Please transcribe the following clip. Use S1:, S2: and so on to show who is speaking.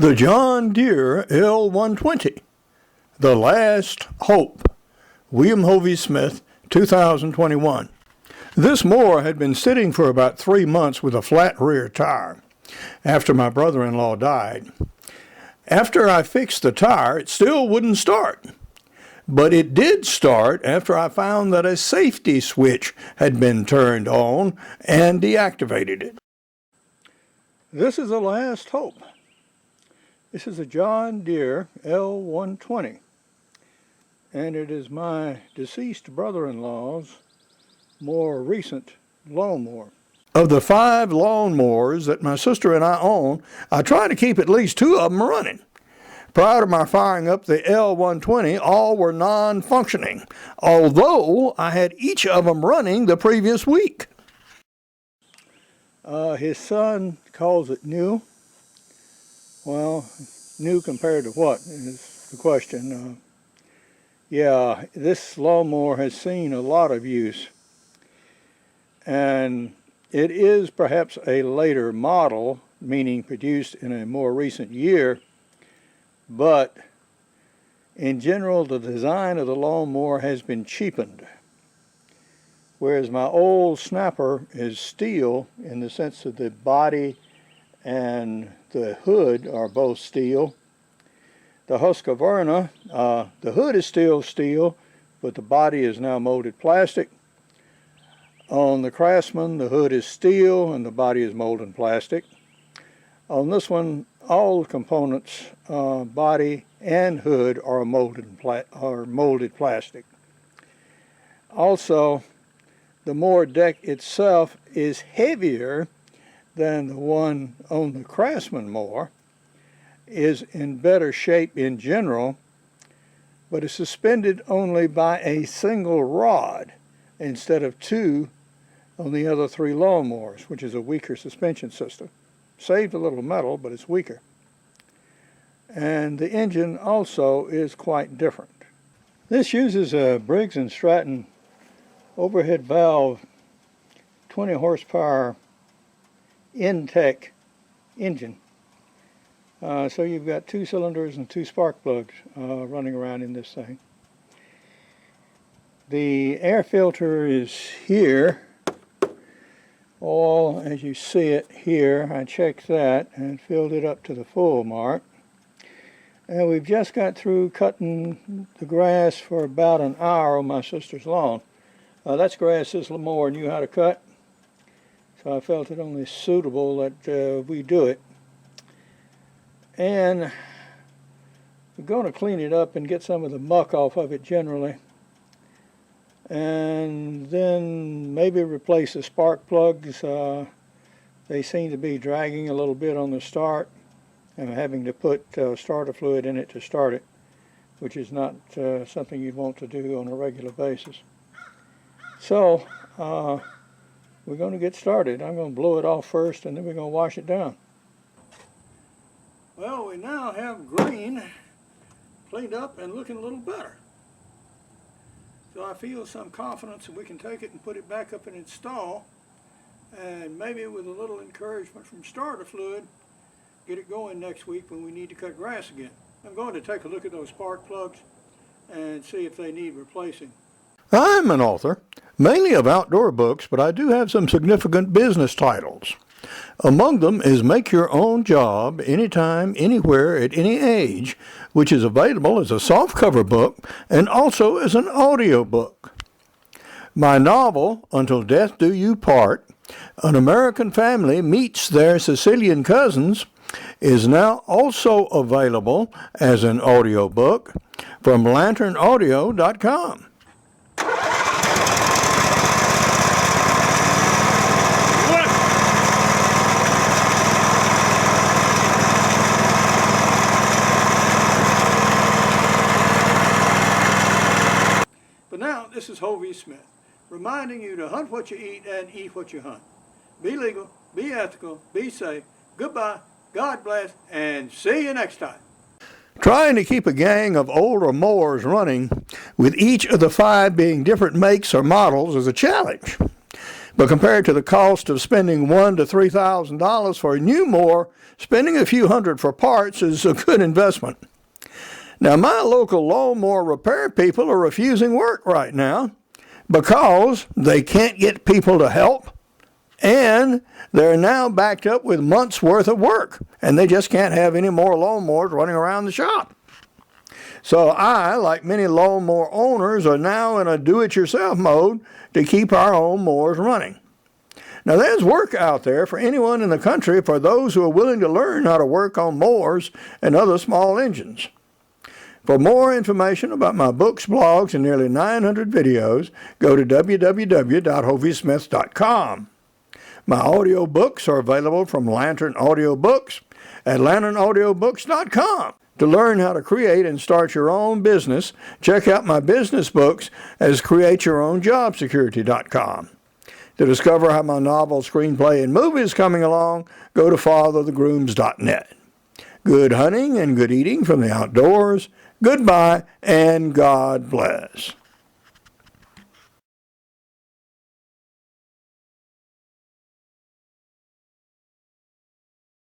S1: The John Deere L120, The Last Hope, William Hovey Smith, 2021. This mower had been sitting for about 3 months with a flat rear tire after my brother-in-law died. After I fixed the tire, it still wouldn't start. But it did start after I found that a safety switch had been turned on and deactivated it. This is The Last Hope. This is a John Deere L120, and it is my deceased brother-in-law's more recent lawnmower. Of the 5 lawnmowers that my sister and I own, I try to keep at least 2 of them running. Prior to my firing up the L120, all were non-functioning, although I had each of them running the previous week. His son calls it new. Well, new compared to what is the question. Yeah, this lawnmower has seen a lot of use, and it is perhaps a later model, meaning produced in a more recent year, but in general the design of the lawnmower has been cheapened. Whereas my old snapper is steel in the sense that the body and the hood are both steel. The Husqvarna, the hood is still steel, but the body is now molded plastic. On the Craftsman, the hood is steel and the body is molded plastic. On this one, all the components, body and hood, are molded plastic. Also, the mower deck itself is heavier than the one on the Craftsman mower, is in better shape in general, but is suspended only by a single rod instead of 2 on the other 3 lawnmowers, which is a weaker suspension system. Saved a little metal, but it's weaker. And the engine also is quite different. This uses a Briggs & Stratton overhead valve 20 horsepower Intech engine. So you've got 2 cylinders and 2 spark plugs running around in this thing. The air filter is here. All as you see it here. I checked that and filled it up to the full mark. And we've just got through cutting the grass for about an hour on my sister's lawn. That's grass this mower knew how to cut, so I felt it only suitable that we do it. And we're going to clean it up and get some of the muck off of it generally, and then maybe replace the spark plugs. They seem to be dragging a little bit on the start, and I'm having to put starter fluid in it to start it, which is not something you'd want to do on a regular basis. So we're going to get started. I'm going to blow it off first, and then we're going to wash it down. Well, we now have green cleaned up and looking a little better. So I feel some confidence that we can take it and put it back up and install, and maybe with a little encouragement from starter fluid, get it going next week when we need to cut grass again. I'm going to take a look at those spark plugs and see if they need replacing. I'm an author, mainly of outdoor books, but I do have some significant business titles. Among them is Make Your Own Job Anytime, Anywhere, at Any Age, which is available as a softcover book and also as an audio book. My novel, Until Death Do You Part, An American Family Meets Their Sicilian Cousins, is now also available as an audio book from lanternaudio.com. But now, this is Hovey Smith, reminding you to hunt what you eat and eat what you hunt. Be legal, be ethical, be safe. Goodbye, God bless, and see you next time. Trying to keep a gang of older mowers running, with each of the 5 being different makes or models, is a challenge. But compared to the cost of spending $1,000 to $3,000 for a new mower, spending a few hundred for parts is a good investment. Now, my local lawnmower repair people are refusing work right now because they can't get people to help, and they're now backed up with months' worth of work, and they just can't have any more lawnmowers running around the shop. So I, like many lawnmower owners, are now in a do-it-yourself mode to keep our own mowers running. Now, there's work out there for anyone in the country for those who are willing to learn how to work on mowers and other small engines. For more information about my books, blogs, and nearly 900 videos, go to www.hoviesmith.com. My audio books are available from Lantern Audio Books at lanternaudiobooks.com. To learn how to create and start your own business, check out my business books as createyourownjobsecurity.com. To discover how my novel, screenplay, and movie is coming along, go to fatherthegrooms.net. Good hunting and good eating from the outdoors. Goodbye, and God bless.